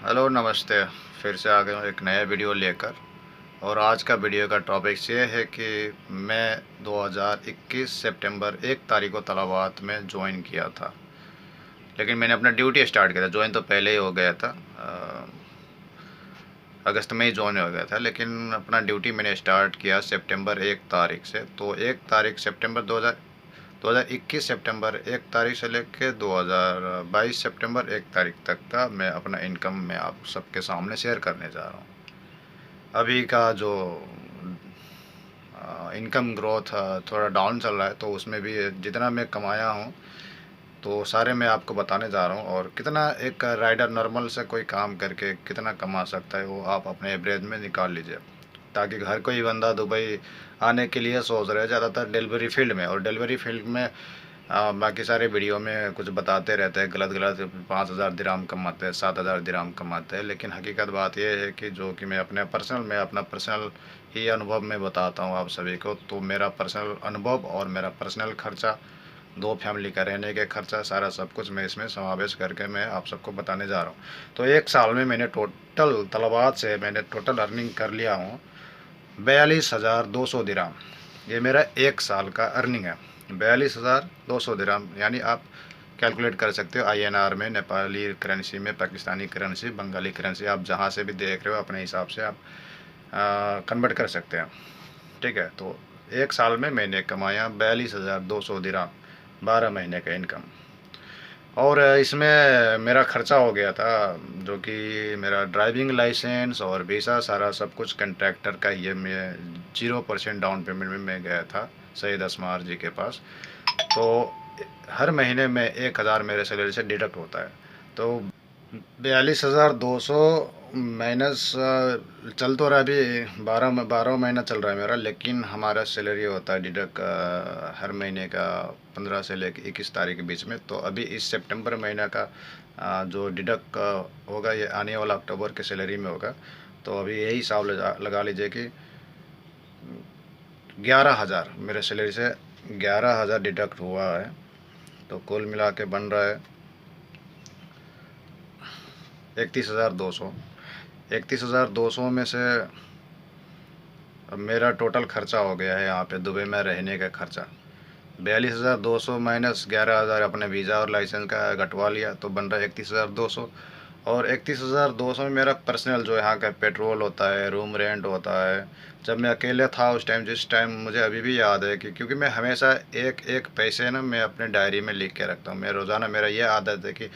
Hello नमस्ते। फिर से आ गया हूँ एक नया वीडियो लेकर। और आज का वीडियो का टॉपिक ये है कि मैं 2021 सितंबर 1 तारीख को तलाबात में ज्वाइन किया था। लेकिन मैंने अपना ड्यूटी स्टार्ट किया था। ज्वाइन तो पहले ही हो गया था, अगस्त में ही ज्वाइन हो गया था, लेकिन अपना ड्यूटी मैंने स्टार्ट किया सितंबर 1 तारीख से। तो 1 तारीख सितंबर 2021 सितंबर 1 तारीख से लेकर 2022 सितंबर 1 तारीख तक का मैं अपना इनकम मैं आप सबके सामने शेयर करने जा रहा हूँ। अभी का जो इनकम ग्रोथ थोड़ा डाउन चल रहा है, तो उसमें भी जितना मैं कमाया हूँ तो सारे मैं आपको बताने जा रहा हूँ। और कितना एक राइडर नॉर्मल से कोई काम करके कितना कमा सकता है वो आप अपने एवरेज में निकाल लीजिए, ताकि हर कोई बंदा दुबई आने के लिए सोच रहे हैं ज़्यादातर डिलीवरी फील्ड में। और डिलीवरी फील्ड में बाकी सारे वीडियो में कुछ बताते रहते हैं गलत गलत, 5,000 दिराम कमाते हैं, 7,000 दिराम कमाते हैं। लेकिन हकीकत बात यह है कि जो कि मैं अपना पर्सनल ही अनुभव में बताता हूँ आप सभी को। तो मेरा पर्सनल अनुभव और मेरा पर्सनल खर्चा, दो फैमिली का रहने के खर्चा, सारा सब कुछ मैं इसमें समावेश करके मैं आप सबको बताने जा रहा हूँ। तो एक साल में मैंने टोटल तलबात से मैंने टोटल अर्निंग कर लिया हूँ 42,200 दिराम। ये मेरा एक साल का अर्निंग है, 42,200 दिराम। यानी आप कैलकुलेट कर सकते हो INR में, नेपाली करेंसी में, पाकिस्तानी करेंसी, बंगाली करेंसी, आप जहाँ से भी देख रहे हो अपने हिसाब से आप कन्वर्ट कर सकते हैं। ठीक है। तो एक साल में मैंने कमाया 42,200 दिराम, 12 महीने का इनकम। और इसमें मेरा खर्चा हो गया था, जो कि मेरा ड्राइविंग लाइसेंस और वीज़ा सारा सब कुछ कंट्रैक्टर का, ये मैं 0% डाउन पेमेंट में मैं गया था सईद असमार जी के पास। तो हर महीने में 1,000 मेरे सैलरी से डिडक्ट होता है। तो 42,200 माइनस चल तो रहा है, अभी 12 महीना चल रहा है मेरा। लेकिन हमारा सैलरी होता है डिडक्ट हर महीने का 15 से लेकर 21 तारीख के बीच में। तो अभी इस सितंबर महीना का जो डिडक्ट होगा ये आने वाला अक्टूबर के सैलरी में होगा। तो अभी यही हिसाब लगा लीजिए कि 11,000 मेरे सैलरी से 11,000 डिडक्ट हुआ है। तो कुल मिला के बन रहा है 31,200। 31,200 में से अब मेरा टोटल खर्चा हो गया है यहाँ पे दुबई में रहने का खर्चा 42,200 माइनस 11,000 अपने वीज़ा और लाइसेंस का घटवा लिया, तो बन रहा है 31,200। और 31,200 में मेरा पर्सनल जो यहाँ का पेट्रोल होता है, रूम रेंट होता है। जब मैं अकेले था उस टाइम, जिस टाइम मुझे अभी भी याद है कि क्योंकि मैं हमेशा एक एक पैसे ना मैं अपने डायरी में लिख के रखता हूँ। मैं रोज़ाना, मेरा ये आदत है कि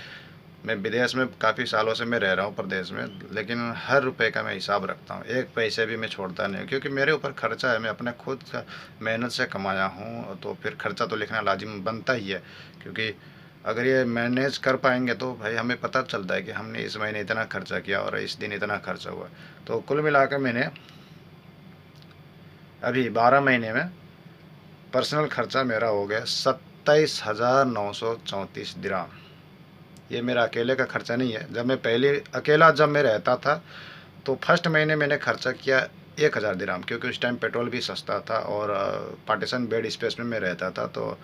मैं विदेश में काफ़ी सालों से मैं रह रहा हूँ प्रदेश में, लेकिन हर रुपए का मैं हिसाब रखता हूँ, एक पैसे भी मैं छोड़ता नहीं, क्योंकि मेरे ऊपर खर्चा है। मैं अपने खुद का मेहनत से कमाया हूँ, तो फिर खर्चा तो लिखना लाजिम बनता ही है। क्योंकि अगर ये मैनेज कर पाएंगे तो भाई हमें पता चलता है कि हमने इस महीने इतना खर्चा किया और इस दिन इतना खर्चा हुआ। तो कुल मिलाकर मैंने अभी 12 महीने में पर्सनल खर्चा मेरा हो गया 27,934 दिराम। ये मेरा अकेले का खर्चा नहीं है। जब मैं पहले अकेला जब मैं रहता था तो फर्स्ट महीने मैंने खर्चा किया 1,000 दिराम, क्योंकि उस टाइम पेट्रोल भी सस्ता था और पार्टीशन बेड स्पेस में मैं रहता था। तो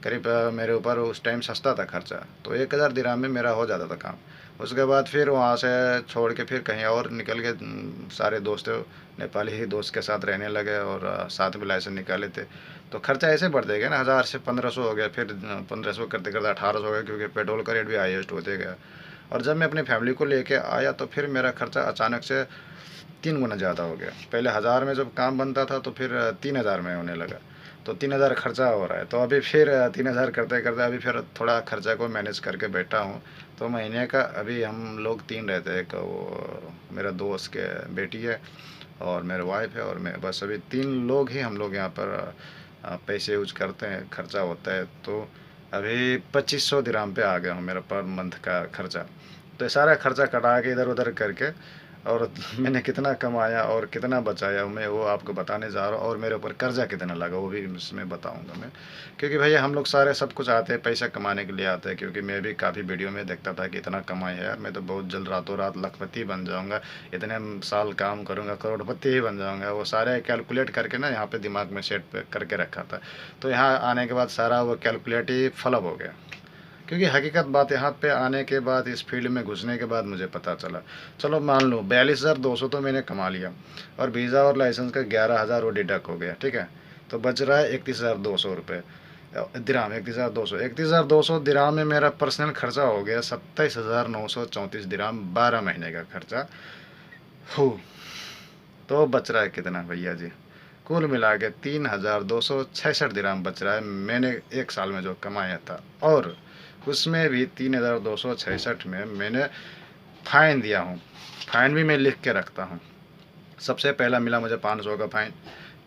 करीब मेरे ऊपर उस टाइम सस्ता था खर्चा, तो 1,000 दिराम में मेरा हो जाता था काम। उसके बाद फिर वहाँ से छोड़ के फिर कहीं और निकल के सारे दोस्त नेपाली ही दोस्त के साथ रहने लगे और साथ में लाइसेंस निकाले थे। तो खर्चा ऐसे बढ़ते गया ना, 1,000 से 1,500 हो गया, फिर 1,500 करते करते 1,800 हो गया, क्योंकि पेट्रोल का रेट भी हाईएस्ट होते गया। और जब मैं अपनी फैमिली को लेके आया तो फिर मेरा खर्चा अचानक से 3 गुना ज़्यादा हो गया। पहले 1,000 में जब काम बनता था तो फिर 3,000 में होने लगा। तो 3,000 खर्चा हो रहा है। तो अभी फिर 3,000 करते करते अभी फिर थोड़ा खर्चा को मैनेज करके बैठा हूँ। तो महीने का अभी हम लोग 3 रहते हैं, एक वो मेरा दोस्त के बेटी है और मेरे वाइफ है और मैं, बस अभी 3 लोग ही हम लोग यहाँ पर पैसे यूज करते हैं, खर्चा होता है। तो अभी 2,500 दिराम पे आ गया हूँ मेरा पर मंथ का खर्चा। तो ये सारा खर्चा कटा के इधर उधर करके और मैंने कितना कमाया और कितना बचाया मैं वो आपको बताने जा रहा हूँ। और मेरे ऊपर कर्जा कितना लगा वो भी इसमें बताऊँगा मैं। क्योंकि भैया हम लोग सारे सब कुछ आते हैं पैसा कमाने के लिए आते हैं। क्योंकि मैं भी काफ़ी वीडियो में देखता था कि इतना कमाई है यार, मैं तो बहुत जल्द रातों रात लखपति बन जाऊँगा, इतने साल काम करूँगा करोड़पति ही बन जाऊँगा। वो सारे कैलकुलेट करके ना यहाँ पर दिमाग में सेट करके रखा था। तो यहाँ आने के बाद सारा वो कैलकुलेट ही फ्लॉप हो गया। क्योंकि हकीकत बात यहाँ पे आने के बाद, इस फील्ड में घुसने के बाद मुझे पता चला। चलो मान लो 42,200 तो मैंने कमा लिया, और वीज़ा और लाइसेंस का 11,000 वो डिडक्ट हो गया, ठीक है। तो बच रहा है 31,200 रुपये दिराम। 31,200 दिराम में मेरा पर्सनल खर्चा हो गया 27,934 दिराम, 12 महीने का खर्चा हो। तो बच रहा है कितना भैया जी? कुल मिला के 3,266 दिराम बच रहा है मैंने एक साल में जो कमाया था। और उसमें भी 3,266 में मैंने फ़ाइन दिया हूँ। फ़ाइन भी मैं लिख के रखता हूँ। सबसे पहला मिला मुझे 500 का फ़ाइन,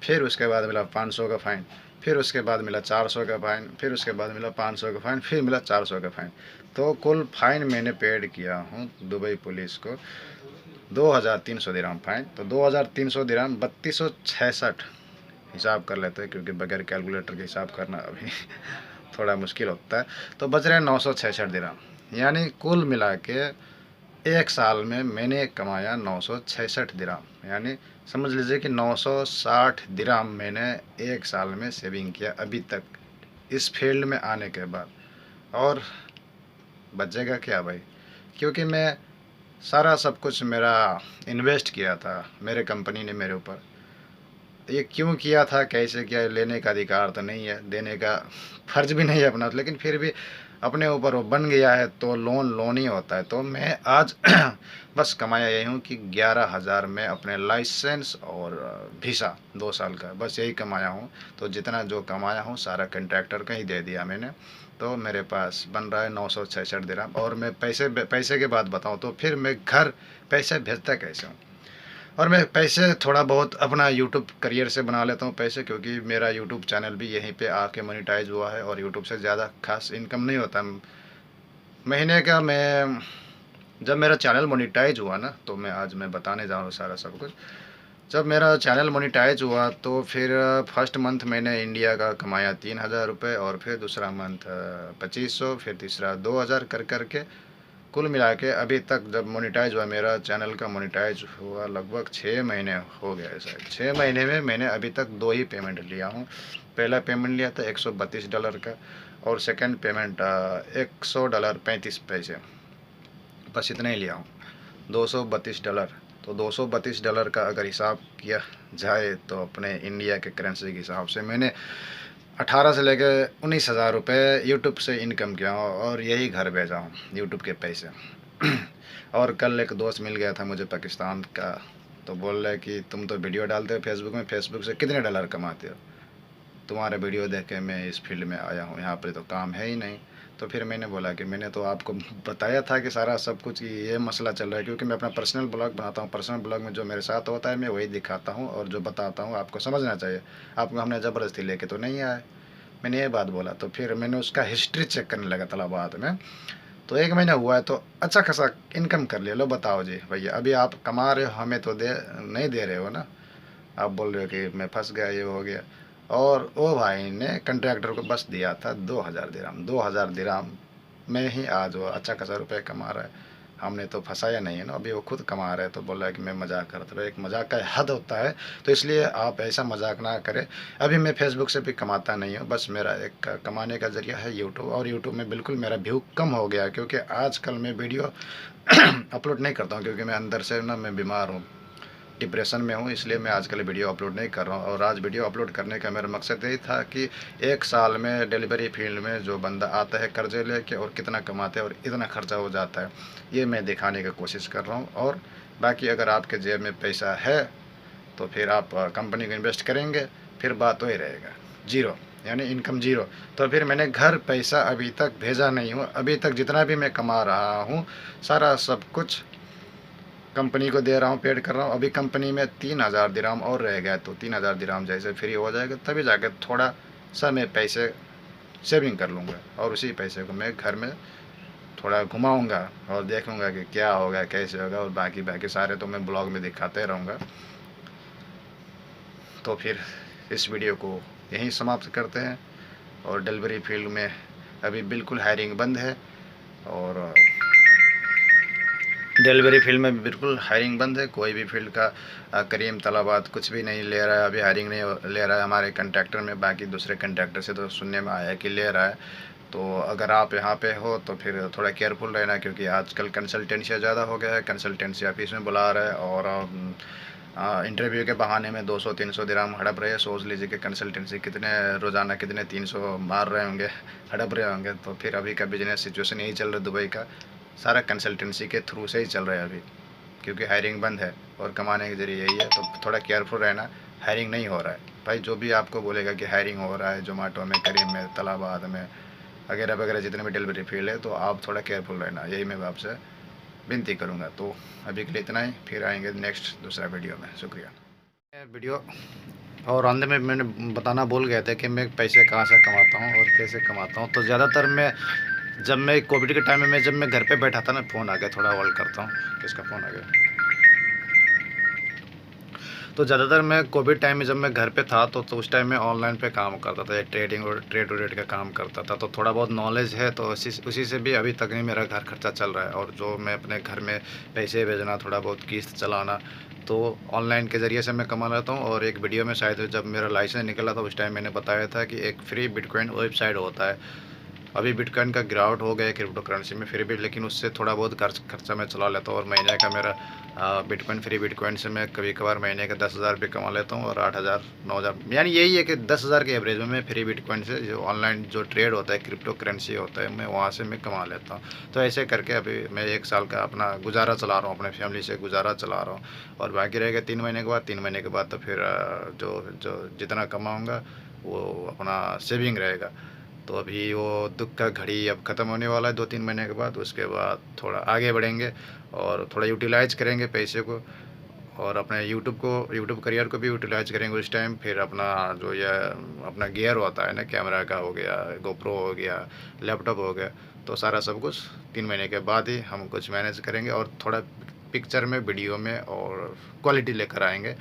फिर उसके बाद मिला 500 का फ़ाइन, फिर उसके बाद मिला 400 का फ़ाइन, फिर उसके बाद मिला 500 का फ़ाइन, फिर मिला 400 का फ़ाइन। तो कुल फ़ाइन मैंने पेड किया हूँ दुबई पुलिस को 2,300 दिराम फ़ाइन। तो 2,300 दिराम 3,266, हिसाब कर लेते हैं क्योंकि बगैर कैलकुलेटर के हिसाब करना अभी थोड़ा मुश्किल होता है। तो बच रहे 966 दिराम। यानी कुल मिला के एक साल में मैंने कमाया 966 दिराम। यानी समझ लीजिए कि 960 दिराम मैंने एक साल में सेविंग किया अभी तक इस फील्ड में आने के बाद। और बचेगा क्या भाई? क्योंकि मैं सारा सब कुछ मेरा इन्वेस्ट किया था, मेरे कंपनी ने मेरे ऊपर। ये क्यों किया था, कैसे किया, लेने का अधिकार तो नहीं है, देने का फ़र्ज़ भी नहीं है अपना, लेकिन फिर भी अपने ऊपर वो बन गया है तो लोन ही होता है। तो मैं आज बस कमाया यही हूँ कि 11,000 में अपने लाइसेंस और वीज़ा 2 साल का, बस यही कमाया हूँ। तो जितना जो कमाया हूँ सारा कंट्रैक्टर का ही दे दिया मैंने। तो मेरे पास बन रहा है 966 दिरहम। और मैं पैसे के बाद बताऊँ तो फिर मैं घर पैसे भेजता कैसे हूँ। और मैं पैसे थोड़ा बहुत अपना यूट्यूब करियर से बना लेता हूँ पैसे, क्योंकि मेरा यूट्यूब चैनल भी यहीं पे आके मोनेटाइज हुआ है और यूट्यूब से ज़्यादा खास इनकम नहीं होता महीने का। मैं जब मेरा चैनल मोनेटाइज हुआ ना, तो मैं बताने जा रहा हूँ सारा सब कुछ। जब मेरा चैनल मोनेटाइज हुआ तो फिर फर्स्ट मंथ मैंने इंडिया का कमाया 3,000 रुपये, और फिर दूसरा मंथ 2,500, फिर तीसरा 2,000 कर करके कुल मिला के अभी तक जब मोनेटाइज हुआ, मेरा चैनल का मोनेटाइज हुआ लगभग 6 महीने हो गए शायद। 6 महीने में मैंने अभी तक 2 ही पेमेंट लिया हूँ। पहला पेमेंट लिया था $132 का, और सेकंड पेमेंट $100 35 पैसे, बस इतना ही लिया हूँ। $232। तो $232 का अगर हिसाब किया जाए तो अपने इंडिया के करेंसी के हिसाब से मैंने 18 से लेकर 19,000 रुपये यूट्यूब से इनकम किया हूँ, और यही घर भेजा हूँ यूट्यूब के पैसे। और कल एक दोस्त मिल गया था मुझे पाकिस्तान का, तो बोल रहे कि तुम तो वीडियो डालते हो फेसबुक में, फेसबुक से कितने डॉलर कमाते हो? तुम्हारे वीडियो देख के मैं इस फील्ड में आया हूँ, यहाँ पर तो काम है ही नहीं। तो फिर मैंने बोला कि मैंने तो आपको बताया था कि सारा सब कुछ ये मसला चल रहा है, क्योंकि मैं अपना पर्सनल ब्लॉग बनाता हूँ। पर्सनल ब्लॉग में जो मेरे साथ होता है मैं वही दिखाता हूँ, और जो बताता हूँ आपको समझना चाहिए। आपको हमने ज़बरदस्ती लेके तो नहीं आए, मैंने ये बात बोला। तो फिर मैंने उसका हिस्ट्री चेक करने लगा तलाबात में। तो 1 महीना हुआ है तो अच्छा खासा इनकम कर लिया। लो बताओ जी भैया, अभी आप कमा रहे हो, हमें तो नहीं दे रहे हो ना। आप बोल रहे हो कि मैं फंस गया, ये हो गया। और वो भाई ने कंट्रैक्टर को बस दिया था 2,000 दिराम। 2,000 दिराम में ही आज वो अच्छा खासा रुपये कमा रहा है। हमने तो फंसाया नहीं है ना, अभी वो खुद कमा रहे हैं। तो बोल रहा है कि मैं मजाक करता हूँ। एक मजाक का हद होता है, तो इसलिए आप ऐसा मजाक ना करें। अभी मैं फेसबुक से भी कमाता नहीं हूँ, बस मेरा एक कमाने का ज़रिया है यूट्यूब। और यूट्यूब में बिल्कुल मेरा व्यू कम हो गया, क्योंकि आजकल मैं वीडियो अपलोड नहीं करता हूँ, क्योंकि मैं अंदर से ना मैं बीमार हूँ, डिप्रेशन में हूँ, इसलिए मैं आजकल वीडियो अपलोड नहीं कर रहा हूँ। और आज वीडियो अपलोड करने का मेरा मकसद यही था कि एक साल में डिलीवरी फील्ड में जो बंदा आता है कर्जे लेके और कितना कमाते हैं और इतना खर्चा हो जाता है, ये मैं दिखाने की कोशिश कर रहा हूँ। और बाकी अगर आपके जेब में पैसा है तो फिर आप कंपनी को इन्वेस्ट करेंगे, फिर बात वही रहेगा जीरो, यानी इनकम जीरो। तो फिर मैंने घर पैसा अभी तक भेजा नहीं हूँ। अभी तक जितना भी मैं कमा रहा हूँ सारा सब कुछ कंपनी को दे रहा हूँ, पेड कर रहा हूँ। अभी कंपनी में 3,000 दिराम और रह गया, तो 3,000 दिराम जैसे फ्री हो जाएगा तभी जाके थोड़ा सा मैं पैसे सेविंग कर लूँगा, और उसी पैसे को मैं घर में थोड़ा घुमाऊँगा और देखूँगा कि क्या होगा कैसे होगा। और बाकी बाकी सारे तो मैं ब्लॉग में दिखाते रहूँगा। तो फिर इस वीडियो को यहीं समाप्त करते हैं। और डिलीवरी फील्ड में अभी बिल्कुल हायरिंग बंद है, और डिलीवरी फील्ड में बिल्कुल हायरिंग बंद है। कोई भी फील्ड का करीम तलबात कुछ भी नहीं ले रहा है, अभी हायरिंग नहीं ले रहा है हमारे कंट्रैक्टर में। बाकी दूसरे कंट्रैक्टर से तो सुनने में आया है कि ले रहा है। तो अगर आप यहाँ पे हो तो फिर थोड़ा केयरफुल रहना, क्योंकि आजकल कंसल्टेंसी ज़्यादा हो गया है, कंसल्टेंसी ऑफिस में बुला रहे हैं और इंटरव्यू के बहाने में 200-300 दिरहम हड़प रहे हैं। सोच लीजिए कि कंसल्टेंसी कितने रोज़ाना कितने 300 मार रहे होंगे, हड़प रहे होंगे। तो फिर अभी का बिजनेस सिचुएशन यही चल रहा है दुबई का, सारा कंसल्टेंसी के थ्रू से ही चल रहा है अभी, क्योंकि हायरिंग बंद है और कमाने के ज़रिए यही है। तो थोड़ा केयरफुल रहना, हायरिंग नहीं हो रहा है भाई। जो भी आपको बोलेगा कि हायरिंग हो रहा है जोमेटो में, करीम में, तलाबाद में, वगैरह वगैरह जितने भी डिलीवरी फील्ड है, तो आप थोड़ा केयरफुल रहना, यही मैं आपसे विनती करूँगा। तो अभी के लिए इतना ही, फिर आएंगे नेक्स्ट दूसरा वीडियो में। शुक्रिया। वीडियो और अंत में मैंने बताना भूल गया था कि मैं पैसे कहाँ से कमाता हूँ और कैसे कमाता हूँ। तो ज़्यादातर मैं जब मैं कोविड के टाइम में जब मैं घर पे बैठा था ना, फ़ोन आ गया, थोड़ा होल्ड करता हूँ, किसका फ़ोन आ गया। तो ज़्यादातर मैं कोविड टाइम में जब मैं घर पे था तो उस टाइम मैं ऑनलाइन पे काम करता था, ट्रेडिंग और ट्रेड का काम करता था। तो थोड़ा बहुत नॉलेज है, तो उसी से भी अभी तक नहीं मेरा घर खर्चा चल रहा है। और जो मैं अपने घर में पैसे भेजना, थोड़ा बहुत किस्त चलाना, तो ऑनलाइन के ज़रिए से मैं कमा लेता हूँ। और एक वीडियो में शायद जब मेरा लाइसेंस निकला था उस टाइम मैंने बताया था कि एक फ्री बिटकॉइन वेबसाइट होता है। अभी बिटकॉइन का गिरावट हो गया है क्रिप्टो करेंसी में, फिर भी लेकिन उससे थोड़ा बहुत खर्चा मैं चला लेता हूँ। और महीने का मेरा बिटकॉइन से मैं कभी कभार महीने के 10,000 रुपये कमा लेता हूँ, और 8,000 9,000, यानी यही है कि 10,000 के एवरेज में मैं फ्री बिटकॉइन से, जो ऑनलाइन जो ट्रेड होता है, क्रिप्टो करेंसी होता है, मैं वहाँ से मैं कमा लेता हूँ। तो ऐसे करके अभी मैं 1 साल का अपना गुजारा चला रहा हूँ, अपने फैमिली से गुजारा चला रहा हूँ। और बाकी रहेगा 3 महीने के बाद, 3 महीने के बाद तो फिर जो जो जितना कमाऊँगा वो अपना सेविंग रहेगा। तो अभी वो दुख का घड़ी अब ख़त्म होने वाला है 2-3 महीने के बाद। उसके बाद थोड़ा आगे बढ़ेंगे और थोड़ा यूटिलाइज करेंगे पैसे को, और अपने यूट्यूब करियर को भी यूटिलाइज करेंगे उस टाइम। फिर अपना जो ये अपना गियर होता है ना, कैमरा का हो गया, गोप्रो हो गया, लैपटॉप हो गया, तो सारा सब कुछ 3 महीने के बाद ही हम कुछ मैनेज करेंगे और थोड़ा पिक्चर में, वीडियो में और क्वालिटी लेकर आएंगे।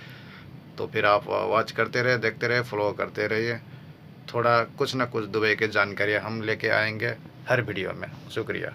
तो फिर आप वॉच करते रहे, देखते रहे, फॉलो करते रहिए। थोड़ा कुछ ना कुछ दुबई की जानकारी हम लेके आएंगे हर वीडियो में। शुक्रिया।